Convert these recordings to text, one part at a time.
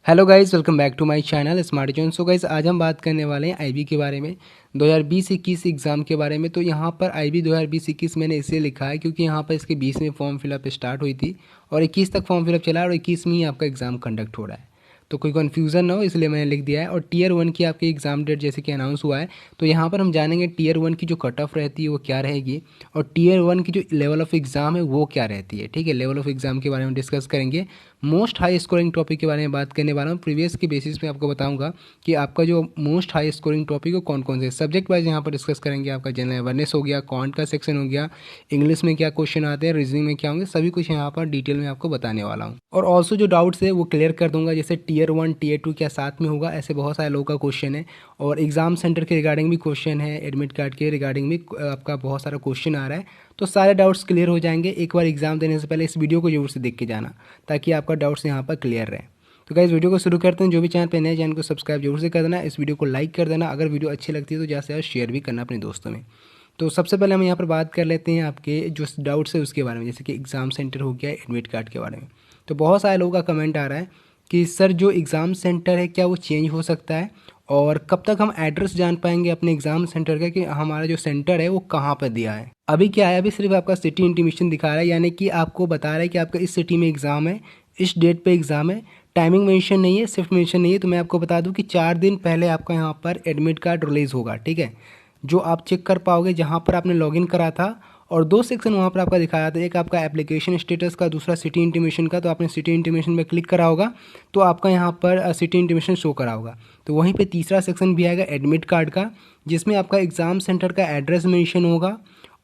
Hello guys, welcome back to my channel smart John. So guys, आज हम बात करने वाले हैं आईबी के बारे में, 2020-21 एग्ज़ाम के बारे में। तो यहाँ पर आईबी 2020-21 मैंने इसलिए लिखा है क्योंकि यहाँ पर इसके 20 में फॉर्म फिलअप स्टार्ट हुई थी और 21 तक फॉर्म फिलअप चला और 21 में ही आपका एग्ज़ाम कंडक्ट हो रहा है। तो कोई कन्फ्यूज़न ना हो इसलिए मैंने लिख दिया है। और टीयर 1 की आपकी एग्ज़ाम डेट जैसे कि अनाउंस हुआ है, तो यहाँ पर हम जानेंगे टीयर 1 की जो कट ऑफ रहती है वो क्या रहेगी और टीयर 1 की जो लेवल ऑफ एग्ज़ाम है वो क्या रहती है। ठीक है, लेवल ऑफ एग्ज़ाम के बारे में डिस्कस करेंगे। मोस्ट हाई स्कोरिंग टॉपिक के बारे में बात करने वाला हूँ। प्रीवियस के बेसिस पे आपको बताऊंगा कि आपका जो मोस्ट हाई स्कोरिंग टॉपिक है कौन कौन से सब्जेक्ट वाइज यहाँ पर डिस्कस करेंगे। आपका जनरल अवेयरनेस हो गया, क्वांट का सेक्शन हो गया, इंग्लिश में क्या क्वेश्चन आते हैं, रीजनिंग में क्या होंगे, सभी कुछ यहाँ पर डिटेल में आपको बताने वाला हूँ। और ऑल्सो जो डाउट्स है वो क्लियर कर दूंगा, जैसे टीयर 1 टीयर 2 क्या साथ में होगा, ऐसे बहुत सारे लोगों का क्वेश्चन है। और एग्जाम सेंटर के रिगार्डिंग भी क्वेश्चन है, एडमिट कार्ड के रिगार्डिंग भी आपका बहुत सारा क्वेश्चन आ रहा है। तो सारे डाउट्स क्लियर हो जाएंगे। एक बार एग्जाम देने से पहले इस वीडियो को जरूर से देख के जाना ताकि आपका डाउट्स यहाँ पर क्लियर रहे। तो गाइस, वीडियो को शुरू करते हैं। जो भी चैनल पे नए, चैनल को सब्सक्राइब जरूर से कर देना, इस वीडियो को लाइक कर देना। अगर वीडियो अच्छी लगती है तो ज़्यादा से ज़्यादा शेयर भी करना अपने दोस्तों में। तो सबसे पहले हम यहाँ पर बात कर लेते हैं आपके जो डाउट्स है उसके बारे में, जैसे कि एग्ज़ाम सेंटर हो गया, एडमिट कार्ड के बारे में। तो बहुत सारे लोगों का कमेंट आ रहा है कि सर जो एग्ज़ाम सेंटर है क्या वो चेंज हो सकता है और कब तक हम एड्रेस जान पाएंगे अपने एग्ज़ाम सेंटर का कि हमारा जो सेंटर है वो कहाँ पर दिया है। अभी क्या है, अभी सिर्फ आपका सिटी इंटीमेशन दिखा रहा है, यानी कि आपको बता रहा है कि आपका इस सिटी में एग्ज़ाम है, इस डेट पे एग्ज़ाम है। टाइमिंग मेंशन नहीं है, शिफ्ट मेंशन नहीं है। तो मैं आपको बता दूं कि 4 दिन पहले आपका यहाँ पर एडमिट कार्ड रिलीज़ होगा। ठीक है, जो आप चेक कर पाओगे जहाँ पर आपने लॉगिन करा था। और 2 सेक्शन वहाँ पर आपका दिखाया था, एक आपका एप्लीकेशन स्टेटस का, दूसरा सिटी इंटीमेशन का। तो आपने सिटी इंटीमेशन पे क्लिक करा होगा तो आपका यहाँ पर सिटी इंटीमेशन शो करा होगा। तो वहीं पे तीसरा सेक्शन भी आएगा एडमिट कार्ड का, जिसमें आपका एग्ज़ाम सेंटर का एड्रेस मेंशन होगा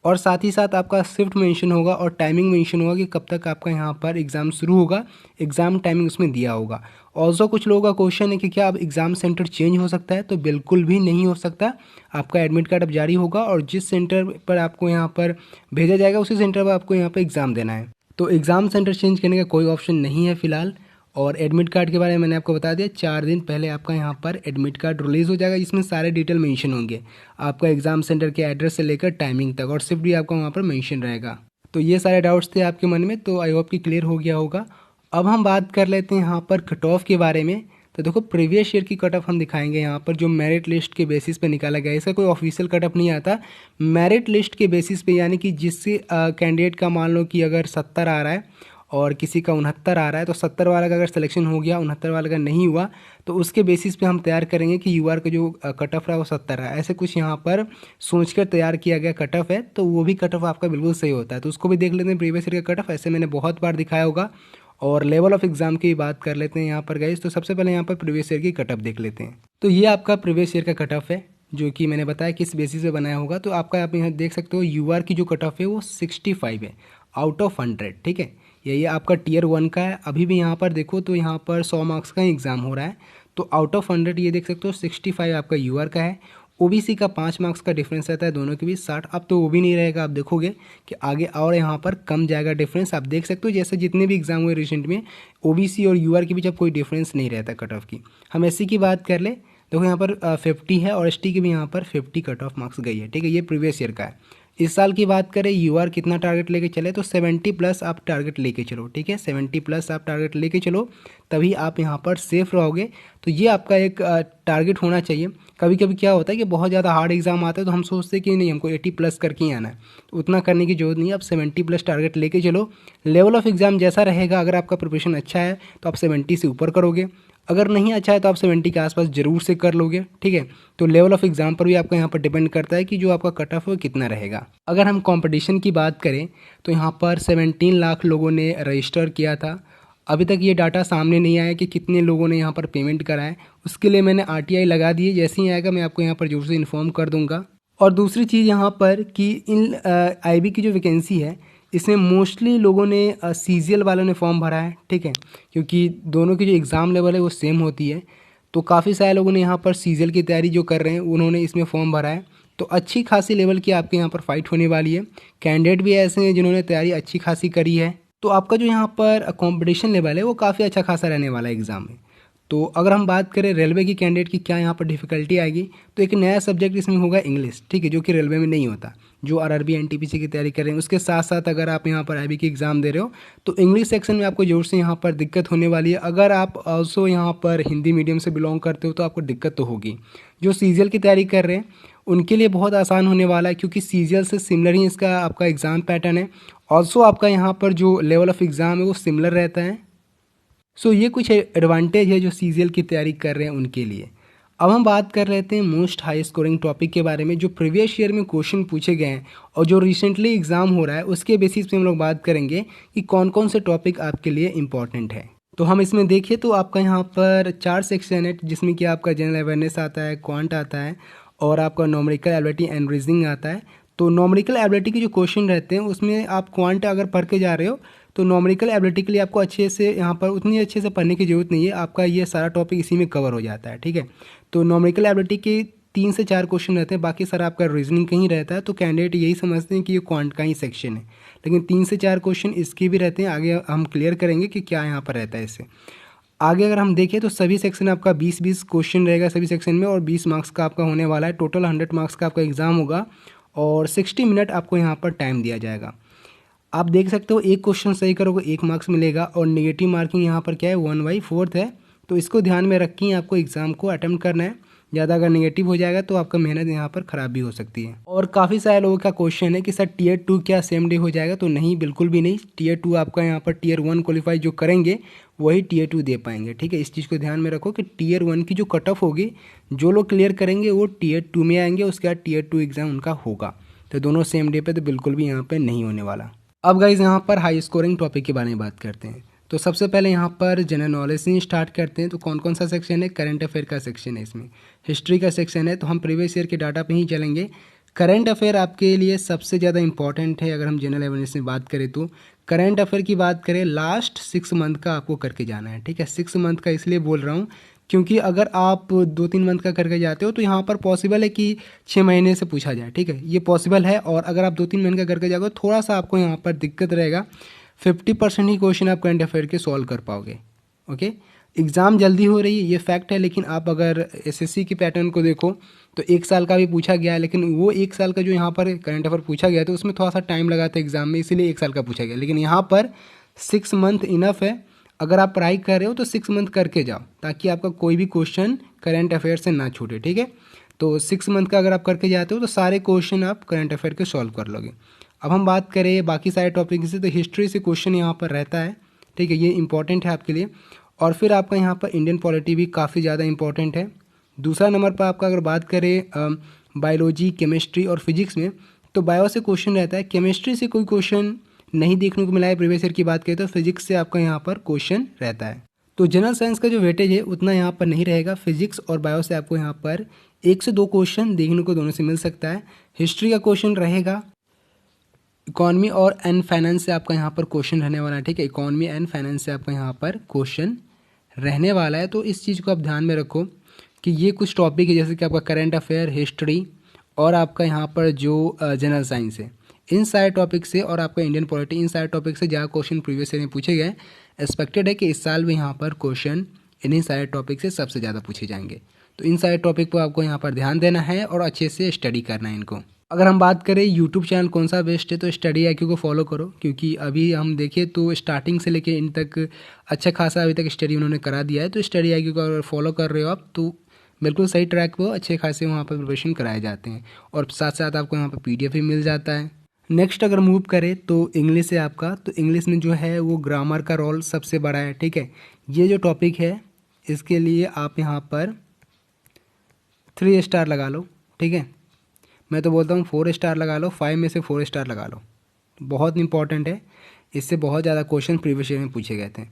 और साथ ही साथ आपका शिफ्ट मेंशन होगा और टाइमिंग मेंशन होगा कि कब तक आपका यहाँ पर एग्ज़ाम शुरू होगा, एग्ज़ाम टाइमिंग उसमें दिया होगा। ऑल्सो कुछ लोगों का क्वेश्चन है कि क्या अब एग्ज़ाम सेंटर चेंज हो सकता है, तो बिल्कुल भी नहीं हो सकता। आपका एडमिट कार्ड अब जारी होगा और जिस सेंटर पर आपको यहाँ पर भेजा जाएगा उसी सेंटर पर आपको यहाँ पर एग्ज़ाम देना है। तो एग्ज़ाम सेंटर चेंज करने का कोई ऑप्शन नहीं है फ़िलहाल। और एडमिट कार्ड के बारे में मैंने आपको बता दिया, 4 दिन पहले आपका यहाँ पर एडमिट कार्ड रिलीज़ हो जाएगा, जिसमें सारे डिटेल मेंशन होंगे, आपका एग्ज़ाम सेंटर के एड्रेस से लेकर टाइमिंग तक, और शिफ्ट भी आपका वहाँ पर मेंशन रहेगा। तो ये सारे डाउट्स थे आपके मन में, तो आई होप कि क्लियर हो गया होगा। अब हम बात कर लेते हैं यहाँ पर कट ऑफ के बारे में। तो देखो, प्रीवियस ईयर की कट ऑफ हम दिखाएंगे यहाँ पर, जो मेरिट लिस्ट के बेसिस पे निकाला गया है। इसका कोई ऑफिशियल कट ऑफ नहीं आता, मेरिट लिस्ट के बेसिस पे, यानी कि जिससे कैंडिडेट का मान लो कि अगर 70 आ रहा है और किसी का 69 आ रहा है, तो 70 वाला का अगर सिलेक्शन हो गया, 69 वाले का नहीं हुआ, तो उसके बेसिस पे हम तैयार करेंगे कि यूआर का जो कट ऑफ रहा है वो 70 है। ऐसे कुछ यहाँ पर सोचकर तैयार किया गया कट ऑफ है, तो वो भी कट ऑफ आपका बिल्कुल सही होता है। तो उसको भी देख लेते हैं, प्रीवियस ईयर का कट ऑफ ऐसे मैंने बहुत बार दिखाया होगा। और लेवल ऑफ एग्जाम की बात कर लेते हैं यहाँ पर गाइस। तो सबसे पहले यहाँ पर प्रीवियस ईयर की कट ऑफ देख लेते हैं। तो ये आपका प्रीवियस ईयर का कट ऑफ है, जो कि मैंने बताया किस बेसिस पे बनाया होगा। तो आपका आप यहाँ देख सकते हो यूआर की जो कट ऑफ है वो 65 है आउट ऑफ 100। ठीक है, ये आपका टीयर 1 का है। अभी भी यहाँ पर देखो तो यहाँ पर 100 मार्क्स का एग्ज़ाम हो रहा है, तो आउट ऑफ 100 ये देख सकते हो 65 आपका यूआर का है। ओबीसी का 5 मार्क्स का डिफरेंस रहता है दोनों के बीच 60। अब तो वो भी नहीं रहेगा, आप देखोगे कि आगे और यहाँ पर कम जाएगा डिफरेंस। आप देख सकते हो जैसे जितने भी एग्जाम हुए रिसेंट में, ओबीसी और यूआर के बीच अब कोई डिफरेंस नहीं रहता कट ऑफ की। हम एससी की बात कर ले, देखो यहाँ पर 50 है और एसटी की भी यहाँ पर 50 कट ऑफ मार्क्स गई है। ठीक है, ये प्रीवियस ईयर का है। इस साल की बात करें यूआर कितना टारगेट लेके चले, तो 70 प्लस आप टारगेट लेके चलो। ठीक है, 70 प्लस आप टारगेट लेके चलो, तभी आप यहाँ पर सेफ रहोगे। तो ये आपका एक टारगेट होना चाहिए। कभी कभी क्या होता है कि बहुत ज़्यादा हार्ड एग्जाम आता है तो हम सोचते हैं कि नहीं, हमको 80 प्लस करके ही आना है, तो उतना करने की जरूरत नहीं है। आप 70 प्लस टारगेट लेके चलो। लेवल ऑफ एग्ज़ाम जैसा रहेगा, अगर आपका प्रिपरेशन अच्छा है तो आप 70 से ऊपर करोगे, अगर नहीं अच्छा है तो आप 70 के आसपास जरूर से कर लोगे। ठीक है, तो लेवल ऑफ एग्जाम पर भी आपका यहाँ पर डिपेंड करता है कि जो आपका कट ऑफ है वो कितना रहेगा। अगर हम कंपटीशन की बात करें तो यहाँ पर 17 लाख लोगों ने रजिस्टर किया था। अभी तक ये डाटा सामने नहीं आया कि कितने लोगों ने यहाँ पर पेमेंट करा है। उसके लिए मैंने आरटीआई लगा दी है, जैसे ही आएगा मैं आपको यहाँ पर जरूर से इन्फॉर्म कर दूंगा। और दूसरी चीज़ यहाँ पर कि इन आईबी की जो वैकेंसी है, इसमें मोस्टली लोगों ने सीजीएल वालों ने फॉर्म भरा है। ठीक है, क्योंकि दोनों की जो एग्ज़ाम लेवल है वो सेम होती है, तो काफ़ी सारे लोगों ने यहाँ पर सीजीएल की तैयारी जो कर रहे हैं उन्होंने इसमें फॉर्म भरा है। तो अच्छी खासी लेवल की आपके यहाँ पर फाइट होने वाली है। कैंडिडेट भी ऐसे हैं जिन्होंने तैयारी अच्छी खासी करी है, तो आपका जो यहाँ पर कंपटीशन लेवल है वो काफ़ी अच्छा खासा रहने वाला है एग्ज़ाम में। तो अगर हम बात करें रेलवे की कैंडिडेट की क्या यहाँ पर डिफ़िकल्टी आएगी, तो एक नया सब्जेक्ट इसमें होगा इंग्लिश। ठीक है, जो कि रेलवे में नहीं होता। जो आरआरबी एनटीपीसी की तैयारी कर रहे हैं। उसके साथ साथ अगर आप यहाँ पर आईबी की एग्ज़ाम दे रहे हो तो इंग्लिश सेक्शन में आपको ज़रूर से यहाँ पर दिक्कत होने वाली है। अगर आप ऑल्सो यहाँ पर हिंदी मीडियम से बिलोंग करते हो तो आपको दिक्कत तो होगी। जो सीजीएल की तैयारी कर रहे हैं उनके लिए बहुत आसान होने वाला है, क्योंकि सीजीएल से सिमिलर ही इसका आपका एग्ज़ाम पैटर्न है। ऑल्सो आपका यहाँ पर जो लेवल ऑफ एग्ज़ाम है वो सिमिलर रहता है। सो ये कुछ एडवांटेज है जो सीजीएल की तैयारी कर रहे हैं उनके लिए। अब हम बात कर रहे थे मोस्ट हाई स्कोरिंग टॉपिक के बारे में, जो प्रीवियस ईयर में क्वेश्चन पूछे गए हैं और जो रिसेंटली एग्ज़ाम हो रहा है उसके बेसिस पे हम लोग बात करेंगे कि कौन कौन से टॉपिक आपके लिए इंपॉर्टेंट है। तो हम इसमें देखिए तो आपका यहाँ पर 4 सेक्शन है, जिसमें कि आपका जनरल अवेयरनेस आता है, क्वांट आता है और आपका न्यूमेरिकल एबिलिटी एंड रीजनिंग आता है। तो न्यूमेरिकल एबिलिटी के जो क्वेश्चन रहते हैं उसमें आप क्वांट अगर पढ़ के जा रहे हो तो न्यूमेरिकल एबिलिटी के लिए आपको अच्छे से यहाँ पर उतनी अच्छे से पढ़ने की ज़रूरत नहीं है, आपका ये सारा टॉपिक इसी में कवर हो जाता है। ठीक है, तो न्यूमेरिकल एबिलिटी के 3 से 4 क्वेश्चन रहते हैं, बाकी सारा आपका रीजनिंग का ही रहता है। तो कैंडिडेट यही समझते हैं कि ये क्वांट का ही सेक्शन है, लेकिन 3 से 4 क्वेश्चन इसके भी रहते हैं। आगे हम क्लियर करेंगे कि क्या यहाँ पर रहता है इससे। आगे अगर हम देखें तो सभी सेक्शन आपका 20-20 क्वेश्चन रहेगा सभी सेक्शन में, और 20 मार्क्स का आपका होने वाला है। टोटल 100 मार्क्स का आपका एग्ज़ाम होगा और 60 मिनट आपको यहाँ पर टाइम दिया जाएगा। आप देख सकते हो एक क्वेश्चन सही करोगे 1 मार्क्स मिलेगा, और नेगेटिव मार्किंग यहाँ पर क्या है 1/4 है। तो इसको ध्यान में रख के आपको एग्ज़ाम को अटेम्प्ट करना है। ज़्यादा अगर नेगेटिव हो जाएगा तो आपका मेहनत यहाँ पर ख़राब भी हो सकती है। और काफ़ी सारे लोगों का क्वेश्चन है कि सर टीयर 2 क्या सेम डे हो जाएगा? तो नहीं, बिल्कुल भी नहीं। टीयर 2 आपका यहाँ पर टीयर 1 क्वालिफाई जो करेंगे वही टीयर 2 दे पाएंगे। ठीक है, इस चीज़ को ध्यान में रखो कि टीयर 1 की जो कट ऑफ होगी, जो लोग क्लियर करेंगे वो टीयर 2 में आएंगे, उसके बाद टीयर 2 एग्ज़ाम उनका होगा। तो दोनों सेम डे पे तो बिल्कुल भी यहाँ पर नहीं होने वाला। अब गाइज यहाँ पर हाई स्कोरिंग टॉपिक के बारे में बात करते हैं। तो सबसे पहले यहाँ पर जनरल नॉलेज से स्टार्ट करते हैं। तो कौन कौन सा सेक्शन है? करंट अफेयर का सेक्शन है, इसमें हिस्ट्री का सेक्शन है। तो हम प्रीवियस ईयर के डाटा पे ही चलेंगे। करंट अफेयर आपके लिए सबसे ज़्यादा इंपॉर्टेंट है। अगर हम जनरल अवेयरनेस में बात करें तो करंट अफेयर की बात करें, लास्ट 6 मंथ का आपको करके जाना है। ठीक है, 6 मंथ का इसलिए बोल रहा हूँ क्योंकि अगर आप 2-3 मंथ का करके जाते हो तो यहाँ पर पॉसिबल है कि 6 महीने से पूछा जाए। ठीक है, ये पॉसिबल है। और अगर आप 2-3 महीने का करके जाओगे थोड़ा सा आपको यहाँ पर दिक्कत रहेगा। 50% ही क्वेश्चन आप करंट अफेयर के सॉल्व कर पाओगे। ओके, एग्ज़ाम जल्दी हो रही है ये फैक्ट है, लेकिन आप अगर एसएससी की पैटर्न को देखो तो 1 साल का भी पूछा गया है, लेकिन वो 1 साल का जो यहाँ पर करंट अफेयर पूछा गया तो उसमें थोड़ा सा टाइम लगा था एग्ज़ाम में, इसीलिए 1 साल का पूछा गया। लेकिन यहाँ पर 6 मंथ इनफ है। अगर आप पढ़ाई कर रहे हो तो 6 मंथ करके जाओ, ताकि आपका कोई भी क्वेश्चन करंट अफेयर से ना छूटे। ठीक है, तो 6 मंथ का अगर आप करके जाते हो तो सारे क्वेश्चन आप करंट अफेयर के सॉल्व कर लोगे। अब हम बात करें बाकी सारे टॉपिक से, तो हिस्ट्री से क्वेश्चन यहाँ पर रहता है। ठीक है, ये इंपॉर्टेंट है आपके लिए। और फिर आपका यहाँ पर इंडियन पॉलिटी भी काफ़ी ज़्यादा इंपॉर्टेंट है। दूसरा नंबर पर आपका अगर बात करें बायोलॉजी, केमिस्ट्री और फिजिक्स में, तो बायो से क्वेश्चन रहता है। केमिस्ट्री से कोई क्वेश्चन नहीं देखने को मिला है प्रीवियस ईयर की बात करें तो। फिजिक्स से आपका यहाँ पर क्वेश्चन रहता है। तो जनरल साइंस का जो वेटेज है उतना यहाँ पर नहीं रहेगा। फिजिक्स और बायो से आपको यहाँ पर 1 से 2 क्वेश्चन देखने को दोनों से मिल सकता है। हिस्ट्री का क्वेश्चन रहेगा। इकॉनमी और एंड फाइनेंस से आपका यहाँ पर क्वेश्चन रहने वाला है। ठीक है, इकॉनमी एंड फाइनेंस से आपका यहाँ पर क्वेश्चन रहने वाला है। तो इस चीज़ को आप ध्यान में रखो कि ये कुछ टॉपिक है, जैसे कि आपका करंट अफेयर, हिस्ट्री और आपका यहाँ पर जो जनरल साइंस है, इन सारे टॉपिक से, और आपका इंडियन पॉलिटी, इन सारे टॉपिक से ज़्यादा क्वेश्चन प्रीवियस ईयर में पूछे गए। एक्सपेक्टेड है कि इस साल भी यहाँ पर क्वेश्चन इन्हीं सारे टॉपिक से सबसे ज़्यादा पूछे जाएंगे। तो इन सारे टॉपिक पर आपको यहाँ पर ध्यान देना है और अच्छे से स्टडी करना है इनको। अगर हम बात करें यूट्यूब चैनल कौन सा बेस्ट है, तो स्टडी IQ को फॉलो करो, क्योंकि अभी हम देखें तो स्टार्टिंग से लेके इन तक अच्छा खासा अभी तक स्टडी उन्होंने करा दिया है। तो स्टडी IQ को अगर फॉलो कर रहे हो आप तो बिल्कुल सही ट्रैक पर अच्छे खासे वहाँ पर प्रिपरेशन कराए जाते हैं, और साथ साथ आपको यहाँ पर PDF भी मिल जाता है। नेक्स्ट अगर मूव करें तो इंग्लिश है आपका। तो इंग्लिश में जो है वो ग्रामर का रोल सबसे बड़ा है। ठीक है, ये जो टॉपिक है इसके लिए आप यहाँ पर 3 स्टार लगा लो। ठीक है, मैं तो बोलता हूँ 4 स्टार लगा लो, 5 में से 4 स्टार लगा लो। बहुत इंपॉर्टेंट है, इससे बहुत ज़्यादा क्वेश्चन प्रीवियस ईयर में पूछे गए थे।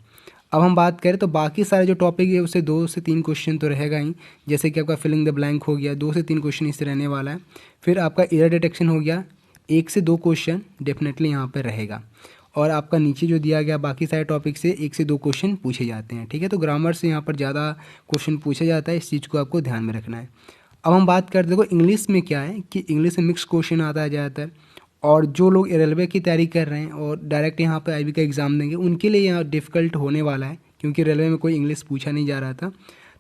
अब हम बात करें तो बाकी सारे जो टॉपिक है उससे 2 से 3 क्वेश्चन तो रहेगा ही, जैसे कि आपका फिलिंग द ब्लैंक हो गया, 2 से 3 क्वेश्चन इससे रहने वाला है। फिर आपका एरर डिटेक्शन हो गया, 1 से 2 क्वेश्चन डेफिनेटली यहाँ पर रहेगा। और आपका नीचे जो दिया गया बाकी सारे टॉपिक से 1 से 2 क्वेश्चन पूछे जाते हैं। ठीक है, तो ग्रामर से यहाँ पर ज़्यादा क्वेश्चन पूछा जाता है, इस चीज़ को आपको ध्यान में रखना है। अब हम बात करते देखो इंग्लिश में क्या है कि इंग्लिश में मिक्स क्वेश्चन आता है ज़्यादातर, और जो लोग रेलवे की तैयारी कर रहे हैं और डायरेक्ट यहाँ पर IB का एग्ज़ाम देंगे उनके लिए यहाँ डिफ़िकल्ट होने वाला है, क्योंकि रेलवे में कोई इंग्लिश पूछा नहीं जा रहा था,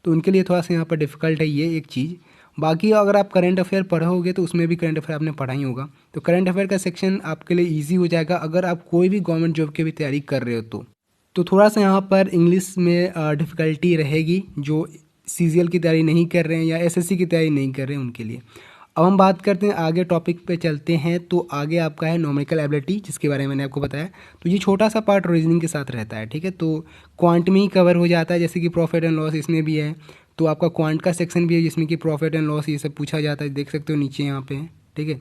तो उनके लिए थोड़ा सा यहाँ पर डिफ़िकल्ट है ये एक चीज़। बाकी अगर आप करंट अफेयर पढ़ोगे तो उसमें भी करंट अफेयर आपने पढ़ा ही होगा, तो करंट अफेयर का सेक्शन आपके लिए ईजी हो जाएगा अगर आप कोई भी गवर्नमेंट जॉब की भी तैयारी कर रहे हो तो थोड़ा सा यहाँ पर इंग्लिश में डिफ़िकल्टी रहेगी जो सीजीएल की तैयारी नहीं कर रहे हैं या एसएससी की तैयारी नहीं कर रहे हैं उनके लिए। अब हम बात करते हैं आगे टॉपिक पे चलते हैं, तो आगे आपका है न्यूमेरिकल एबिलिटी जिसके बारे में मैंने आपको बताया। तो ये छोटा सा पार्ट रीजनिंग के साथ रहता है, ठीक है, तो क्वांट में ही कवर हो जाता है, जैसे कि प्रॉफिट एंड लॉस इसमें भी है, तो आपका क्वांट का सेक्शन भी है जिसमें कि प्रॉफिट एंड लॉस ये सब पूछा जाता है, देख सकते हो नीचे यहाँ पे, ठीक है।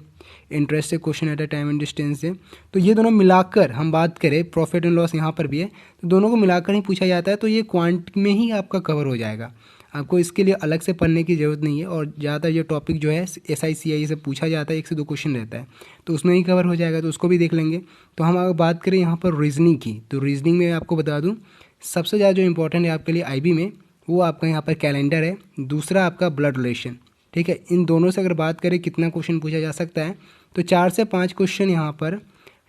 इंटरेस्ट से question at a time and distance से, तो ये दोनों मिलाकर हम बात करें, प्रॉफिट एंड लॉस यहाँ पर भी है, तो दोनों को मिलाकर ही पूछा जाता है, तो ये क्वांट में ही आपका कवर हो जाएगा, आपको इसके लिए अलग से पढ़ने की ज़रूरत नहीं है। और ज़्यादातर ये टॉपिक जो है SI CI से पूछा जाता है, 1 से 2 क्वेश्चन रहता है, तो उसमें ही कवर हो जाएगा, तो उसको भी देख लेंगे। तो हम अगर बात करें यहाँ पर रीजनिंग की, तो रीजनिंग में आपको बता दूँ सबसे ज़्यादा जो इंपॉर्टेंट है आपके लिए IB में, वो आपका यहाँ पर कैलेंडर है, दूसरा आपका ब्लड रिलेशन, ठीक है। इन दोनों से अगर बात करें कितना क्वेश्चन पूछा जा सकता है, तो 4 से 5 क्वेश्चन यहाँ पर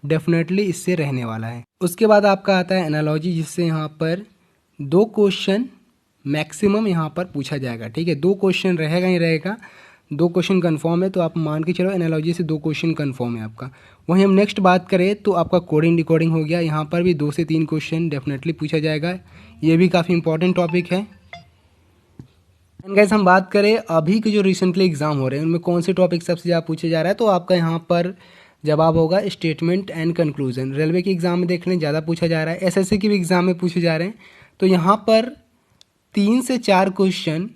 डेफिनेटली इससे रहने वाला है। उसके बाद आपका आता है एनालॉजी, जिससे यहाँ पर 2 क्वेश्चन मैक्सिमम यहाँ पर पूछा जाएगा, ठीक है, 2 क्वेश्चन रहेगा ही रहेगा, 2 क्वेश्चन कन्फर्म है, तो आप मान के चलो एनालॉजी से 2 क्वेश्चन कन्फर्म है आपका। वहीं हम नेक्स्ट बात करें तो आपका कोडिंग डिकोडिंग हो गया, यहाँ पर भी 2 से 3 क्वेश्चन डेफिनेटली पूछा जाएगा, ये भी काफ़ी इंपॉर्टेंट टॉपिक है। एंड गाइस हम बात करें अभी के जो रिसेंटली एग्जाम हो रहे हैं उनमें कौन से टॉपिक सबसे ज़्यादा पूछे जा रहा है, तो आपका यहाँ पर जवाब होगा स्टेटमेंट एंड कंक्लूजन। रेलवे के एग्जाम में देख लें ज़्यादा पूछा जा रहा है, एसएससी के भी एग्जाम में पूछे जा रहे हैं, तो यहाँ पर 3 से 4 क्वेश्चन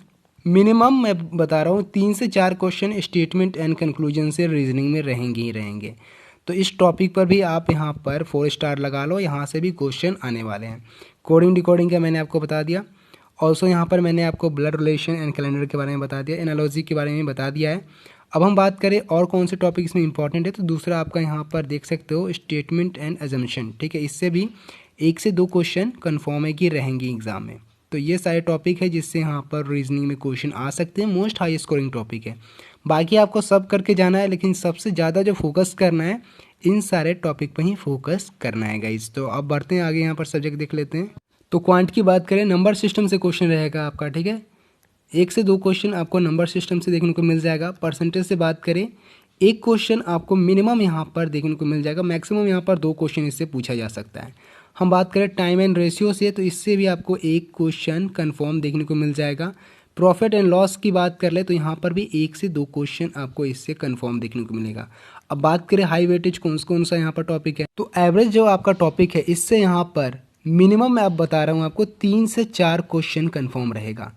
मिनिमम, मैं बता रहा हूँ 3 से 4 क्वेश्चन स्टेटमेंट एंड कंक्लूजन से रीजनिंग में रहेंगे ही रहेंगे। तो इस टॉपिक पर भी आप यहाँ पर 4 स्टार लगा लो, यहाँ से भी क्वेश्चन आने वाले हैं। कोडिंग डिकोडिंग का मैंने आपको बता दिया, ऑल्सो यहाँ पर मैंने आपको ब्लड रिलेशन एंड कैलेंडर के बारे में बता दिया, एनालॉजी के बारे में बता दिया है। अब हम बात करें और कौन से टॉपिक इसमें इंपॉर्टेंट है, तो दूसरा आपका यहाँ पर देख सकते हो स्टेटमेंट एंड अजम्पशन, ठीक है, इससे भी 1 से 2 क्वेश्चन कन्फर्म है कि रहेंगी एग्जाम में। तो ये सारे टॉपिक है जिससे यहाँ पर रीजनिंग में क्वेश्चन आ सकते हैं, मोस्ट हाई स्कोरिंग टॉपिक है। बाकी आपको सब करके जाना है, लेकिन सबसे ज़्यादा जो फोकस करना है इन सारे टॉपिक पर ही फोकस करना है गाइस। तो अब बढ़ते हैं आगे, यहाँ पर सब्जेक्ट देख लेते हैं। तो क्वांट की बात करें, नंबर सिस्टम से क्वेश्चन रहेगा आपका, ठीक है, 1 से 2 क्वेश्चन आपको नंबर सिस्टम से देखने को मिल जाएगा। परसेंटेज से बात करें, 1 क्वेश्चन आपको मिनिमम यहाँ पर देखने को मिल जाएगा, मैक्सिमम यहाँ पर 2 क्वेश्चन इससे पूछा जा सकता है। हम बात करें टाइम एंड रेशियो से, तो इससे भी आपको 1 क्वेश्चन कन्फर्म देखने को मिल जाएगा। प्रॉफिट एंड लॉस की बात कर ले तो यहाँ पर भी 1 से 2 क्वेश्चन आपको इससे कन्फर्म देखने को मिलेगा। अब बात करें हाई वेटेज कौन सा यहाँ पर टॉपिक है, तो एवरेज जो आपका टॉपिक है इससे यहाँ पर मिनिमम मैं अब बता रहा हूँ आपको 3 से 4 क्वेश्चन कन्फर्म रहेगा।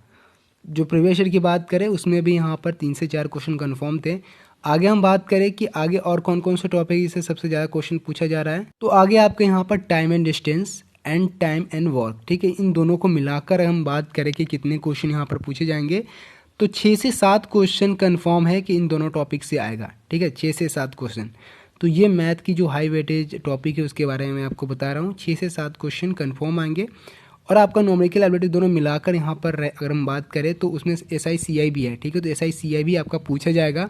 जो प्रीवियस ईयर की बात करें उसमें भी यहाँ पर 3 से 4 क्वेश्चन कन्फर्म थे। आगे हम बात करें कि आगे और कौन कौन से टॉपिक इससे सबसे ज़्यादा क्वेश्चन पूछा जा रहा है, तो आगे आपके यहाँ पर time and distance and time and work, ठीक है, इन दोनों को मिलाकर हम बात करें कि कितने क्वेश्चन यहाँ पर पूछे जाएंगे, तो 6 से 7 क्वेश्चन कन्फर्म है कि इन दोनों टॉपिक से आएगा, ठीक है, 6 से 7 क्वेश्चन। तो ये मैथ की जो हाई वेटेज टॉपिक है उसके बारे में मैं आपको बता रहा हूँ, 6 से 7 क्वेश्चन कन्फर्म आएंगे। और आपका न्यूमेरिकल एबिलिटी दोनों मिलाकर यहाँ पर अगर हम बात करें तो उसमें SI CI भी है, ठीक है, तो SI CI भी आपका पूछा जाएगा,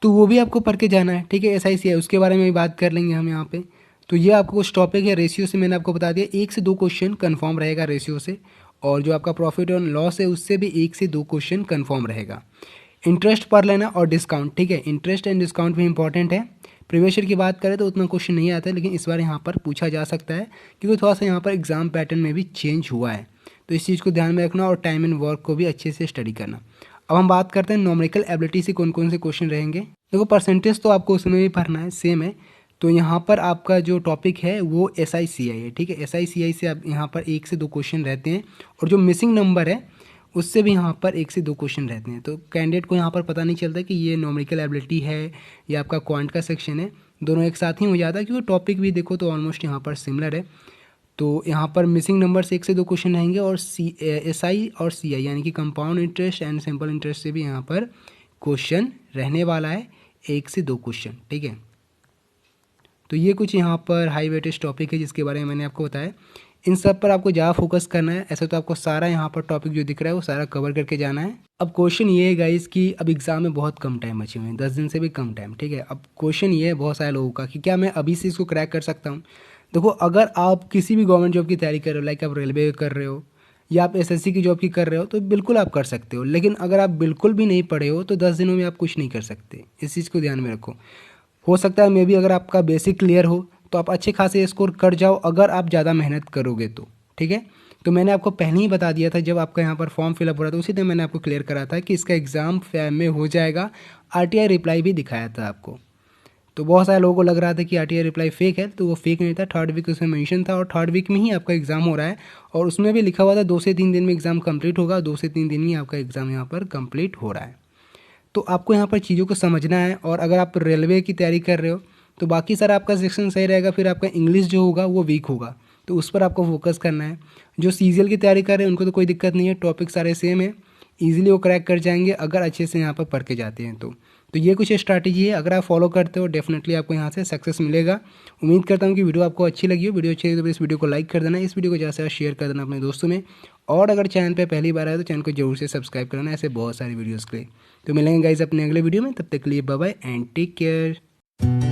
तो वो भी आपको पढ़ के जाना है, ठीक है, SI CI उसके बारे में भी बात कर लेंगे हम यहाँ पे। तो ये आपको कुछ टॉपिक है। रेशियो से मैंने आपको बता दिया 1 से 2 क्वेश्चन कन्फर्म रहेगा रेशियो से, और जो आपका प्रॉफिट और लॉस है उससे भी 1 से 2 क्वेश्चन कन्फर्म रहेगा। इंटरेस्ट पढ़ लेना और डिस्काउंट, ठीक है, इंटरेस्ट एंड डिस्काउंट भी इंपॉर्टेंट है। प्रीवियस ईयर की बात करें तो उतना क्वेश्चन नहीं आता है, लेकिन इस बार यहाँ पर पूछा जा सकता है क्योंकि थोड़ा सा यहाँ पर एग्जाम पैटर्न में भी चेंज हुआ है, तो इस चीज़ को ध्यान में रखना और टाइम एंड वर्क को भी अच्छे से स्टडी करना। अब हम बात करते हैं न्यूमेरिकल एबिलिटी से कौन कौन से क्वेश्चन रहेंगे। देखो परसेंटेज तो आपको उसमें भी पढ़ना है, सेम है, तो यहाँ पर आपका जो टॉपिक है वो SI CI है, ठीक है, SI CI से आप यहाँ पर 1 से 2 क्वेश्चन रहते हैं, और जो मिसिंग नंबर है उससे भी यहाँ पर 1 से 2 क्वेश्चन रहते हैं। तो कैंडिडेट को यहाँ पर पता नहीं चलता कि ये न्यूमेरिकल एबिलिटी है या आपका क्वांट का सेक्शन है, दोनों एक साथ ही हो जाता है क्योंकि टॉपिक भी देखो तो ऑलमोस्ट यहाँ पर सिमिलर है। तो यहाँ पर मिसिंग नंबर से 1 से 2 क्वेश्चन रहेंगे, और SI और CI यानी कि compound interest and simple interest से भी यहाँ पर क्वेश्चन रहने वाला है, 1 से 2 क्वेश्चन, ठीक है। तो ये कुछ यहाँ पर हाई वेटेज टॉपिक है जिसके बारे में मैंने आपको बताया, इन सब पर आपको ज़्यादा फोकस करना है। ऐसा तो आपको सारा यहाँ पर टॉपिक जो दिख रहा है वो सारा कवर करके जाना है। अब क्वेश्चन ये है गाइस कि अब एग्जाम में बहुत कम टाइम बचे हुए हैं, 10 दिन से भी कम टाइम, ठीक है। अब क्वेश्चन ये है बहुत सारे लोगों का कि क्या मैं अभी से इसको क्रैक कर सकता हूँ। देखो अगर आप किसी भी गवर्नमेंट जॉब की तैयारी कर रहे हो, लाइक आप रेलवे कर रहे हो या आप एसएससी की जॉब की कर रहे हो तो बिल्कुल आप कर सकते हो। लेकिन अगर आप बिल्कुल भी नहीं पढ़े हो तो 10 दिनों में आप कुछ नहीं कर सकते, इस चीज़ को ध्यान में रखो। हो सकता है मे बी अगर आपका बेसिक क्लियर हो तो आप अच्छे खासे स्कोर कर जाओ अगर आप ज़्यादा मेहनत करोगे तो, ठीक है। तो मैंने आपको पहले ही बता दिया था जब आपका यहाँ पर फॉर्म फिलअप हो रहा था, उसी दिन मैंने आपको क्लियर करा था कि इसका एग्ज़ाम फैम में हो जाएगा। आरटीआई रिप्लाई भी दिखाया था आपको। तो बहुत सारे लोगों को लग रहा था कि आरटीआई रिप्लाई फेक है, तो वो फेक नहीं था। 3rd वीक उसमें मेंशन था और 3rd वीक में ही आपका एग्ज़ाम हो रहा है। और उसमें भी लिखा हुआ था 2 से 3 दिन में एग्ज़ाम कंप्लीट होगा, 2 से 3 दिन में आपका एग्ज़ाम यहाँ पर कंप्लीट हो रहा है। तो आपको यहाँ पर चीज़ों को समझना है। और अगर आप रेलवे की तैयारी कर रहे हो तो बाकी सारा आपका सेक्शन सही रहेगा, फिर आपका इंग्लिश जो होगा वो वीक होगा, तो उस पर आपको फोकस करना है। जो सीजीएल की तैयारी कर रहे हैं उनको तो कोई दिक्कत नहीं है, टॉपिक सारे सेम है, ईजिली वो क्रैक कर जाएंगे अगर अच्छे से यहाँ पर पढ़ के जाते हैं तो ये कुछ स्ट्रैटेजी है, अगर आप फॉलो करते हो डेफिनेटली आपको यहाँ से सक्सेस मिलेगा। उम्मीद करता हूँ कि वीडियो आपको अच्छी लगी हो। वीडियो अच्छी लगी तो इस वीडियो को लाइक कर देना, इस वीडियो को ज़्यादा से ज़्यादा शेयर कर देना अपने दोस्तों में। और अगर चैनल पे पहली बार आए तो चैनल को जरूर से सब्सक्राइब करना ऐसे बहुत सारी वीडियोज़ के लिए। तो मिलेंगे गाइज अपने अगले वीडियो में, तब तक के लिए bye bye and take care.